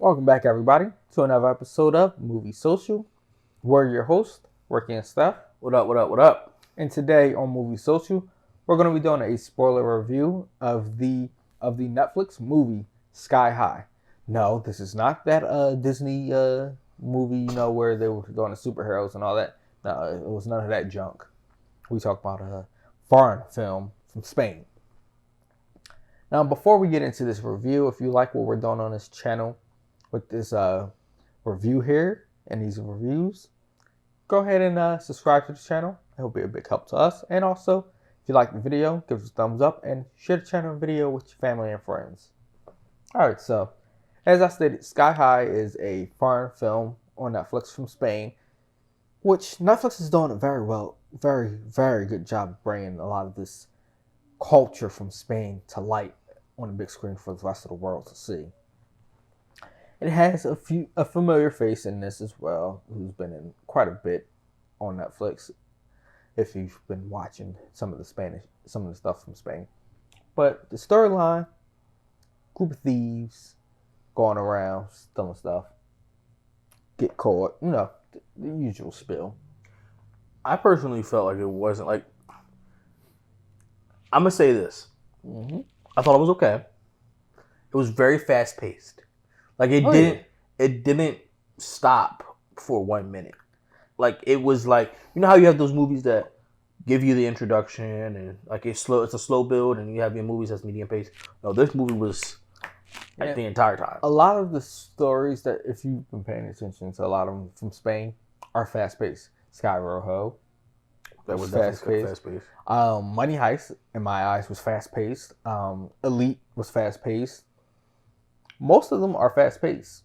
Welcome back, everybody, to another episode of Movie Social. We're your host, Ricky and Steph. What up, what up, what up? And today on Movie Social, we're going to be doing a spoiler review of the Netflix movie Sky High. No, this is not that Disney movie, where they were doing the superheroes and all that. No, it was none of that junk. We talk about a foreign film from Spain. Now, before we get into this review, if you like what we're doing on this channel with this review here and these reviews, go ahead and subscribe to the channel. It'll be a big help to us. And also, if you like the video, give us a thumbs up and share the channel video with your family and friends. Alright, so as I stated, Sky High is a foreign film on Netflix from Spain, which Netflix is doing a very well, very, very good job of bringing a lot of this culture from Spain to light on the big screen for the rest of the world to see. It has a familiar face in this as well, who's been in quite a bit on Netflix. If you've been watching some of the stuff from Spain, but the storyline: group of thieves going around stealing stuff, get caught, the usual spiel. I personally felt like it wasn't like. I'm gonna say this. Mm-hmm. I thought it was okay. It was very fast paced. Like it didn't stop for 1 minute. Like it was like, how you have those movies that give you the introduction and like it's slow. It's a slow build, and you have your movies that's medium paced. No, this movie was like the entire time. A lot of the stories that, if you've been paying attention to, a lot of them from Spain are fast paced. Sky Rojo, That was fast paced. Money Heist, in my eyes, was fast paced. Elite was fast paced. Most of them are fast paced.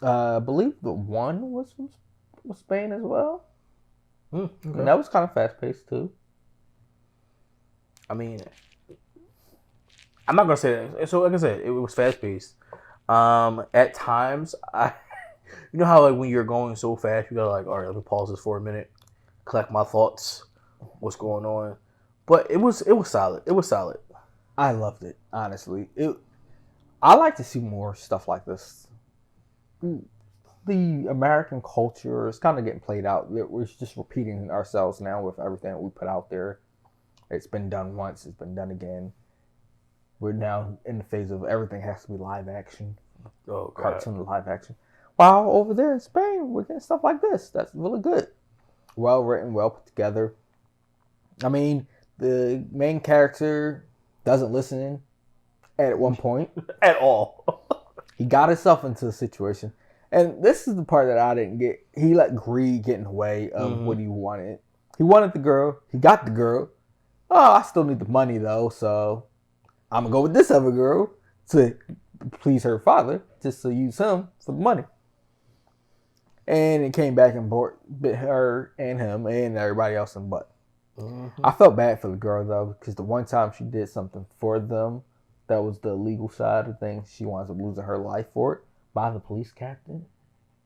I believe the one was from Spain as well. Okay. And that was kind of fast paced too. I mean, I'm not gonna say that. So, like I said, it was fast paced. At times, you know how like when you're going so fast, you gotta like, all right, let me pause this for a minute, collect my thoughts, what's going on. But it was solid. It was solid. I loved it, honestly. I like to see more stuff like this. The American culture is kind of getting played out. We're just repeating ourselves now with everything that we put out there. It's been done once. It's been done again. We're now in the phase of everything has to be live action. Oh, God. Cartoon live action. While over there in Spain, we're getting stuff like this. That's really good. Well written, well put together. I mean, the main character doesn't listen at one point. At all. He got himself into a situation. And this is the part that I didn't get. He let greed get in the way of what he wanted. He wanted the girl. He got the girl. Oh, I still need the money, though, so I'm going to go with this other girl to please her father, just to use him for the money. And it came back and bit her and him and everybody else in the butt. I felt bad for the girl, though, because the one time she did something for them, that was the legal side of things, she winds up losing her life for it by the police captain.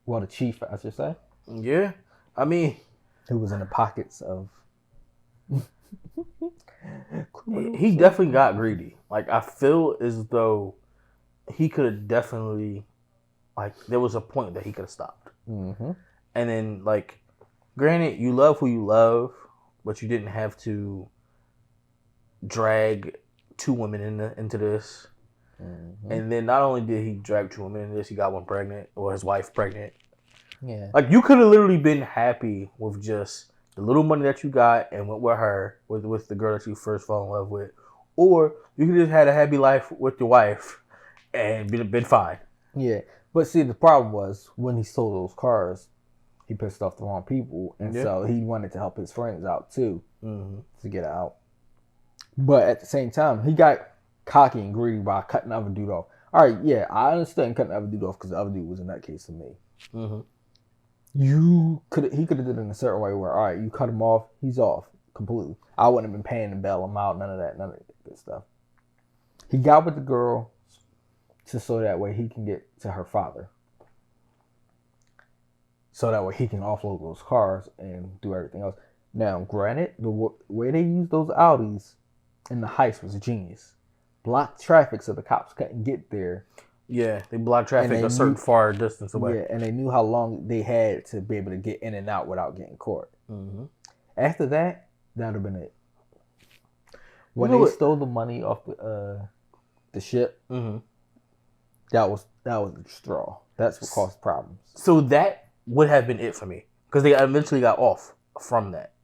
Well, the chief, I should say. Yeah. I mean, who was in the pockets of... he definitely got greedy. Like, I feel as though he could have definitely... Like, there was a point that he could have stopped. Mm-hmm. And then, like, granted, you love who you love, but you didn't have to drag two women into this. Mm-hmm. And then not only did he drag two women into this, he got one pregnant, or his wife pregnant. Yeah. Like, you could have literally been happy with just the little money that you got and went with her, with the girl that you first fell in love with. Or you could have had a happy life with your wife and been fine. Yeah. But see, the problem was when he sold those cars, he pissed off the wrong people. And so he wanted to help his friends out too, to get out. But at the same time, he got cocky and greedy by cutting the other dude off. All right, yeah, I understand cutting the other dude off because the other dude was in that case to me. Mm-hmm. He could have did it in a certain way where, all right, you cut him off, he's off completely. I wouldn't have been paying to bail him out, none of that good stuff. He got with the girl just so that way he can get to her father. So that way he can offload those cars and do everything else. Now, granted, the way they used those Audis in the heist was genius. Blocked traffic so the cops couldn't get there. Yeah, they block traffic they a certain knew- far distance away. Yeah, and they knew how long they had to be able to get in and out without getting caught. Mm-hmm. After that, that would have been it. When You know they what- stole the money off the ship, Mm-hmm. that was the straw. That's what caused problems. So that would have been it for me because they eventually got off from that.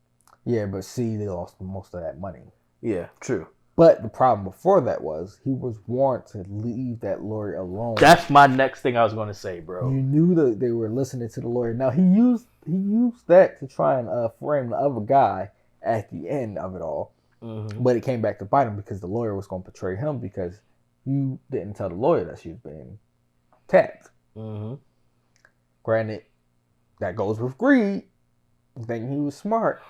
Yeah, but see, they lost most of that money. Yeah, true. But the problem before that was he was warned to leave that lawyer alone. That's my next thing I was going to say, bro. You knew that they were listening to the lawyer. Now he used that to try and frame the other guy at the end of it all. Mm-hmm. But it came back to bite him because the lawyer was going to betray him because you didn't tell the lawyer that she was being tapped. Mm-hmm. Granted, that goes with greed. Thinking he was smart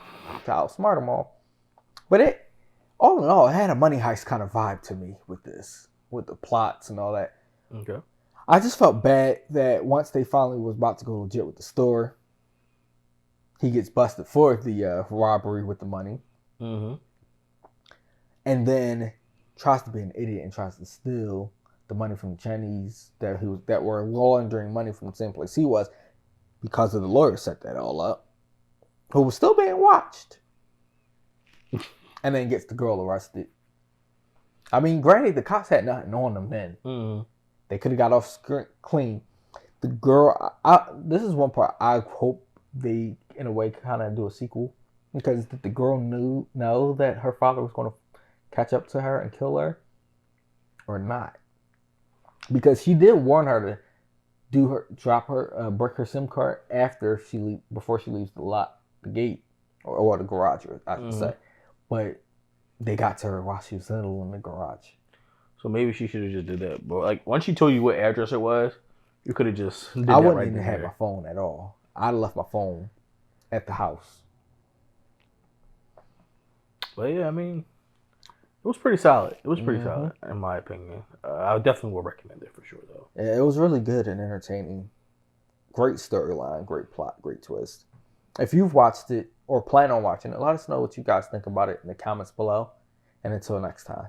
to outsmart them all. But it, all in all, it had a Money Heist kind of vibe to me with this, with the plots and all that. Okay. I just felt bad that once they finally was about to go legit with the store, he gets busted for the robbery with the money, Mm-hmm. and then tries to be an idiot and tries to steal the money from the Chinese that were laundering money from the same place he was, because of the lawyer set that all up, who was still being watched, and then gets the girl arrested. I mean, granted, the cops had nothing on them then. Mm-hmm. They could have got off clean. The girl, this is one part I hope they, in a way, kind of do a sequel. Because did the girl know that her father was going to catch up to her and kill her? Or not? Because she did warn her to break her SIM card before she leaves the gate, or the garage, I should say. But they got to her while she was still in the garage. So maybe she should have just did that. But like once she told you what address it was, you could have just did I that wouldn't right even there. have my phone at all. I'd have left my phone at the house. But yeah, I mean, it was pretty solid. It was pretty solid, in my opinion. I definitely will recommend it for sure, though. It was really good and entertaining. Great storyline, great plot, great twist. If you've watched it or plan on watching it, let us know what you guys think about it in the comments below. And until next time.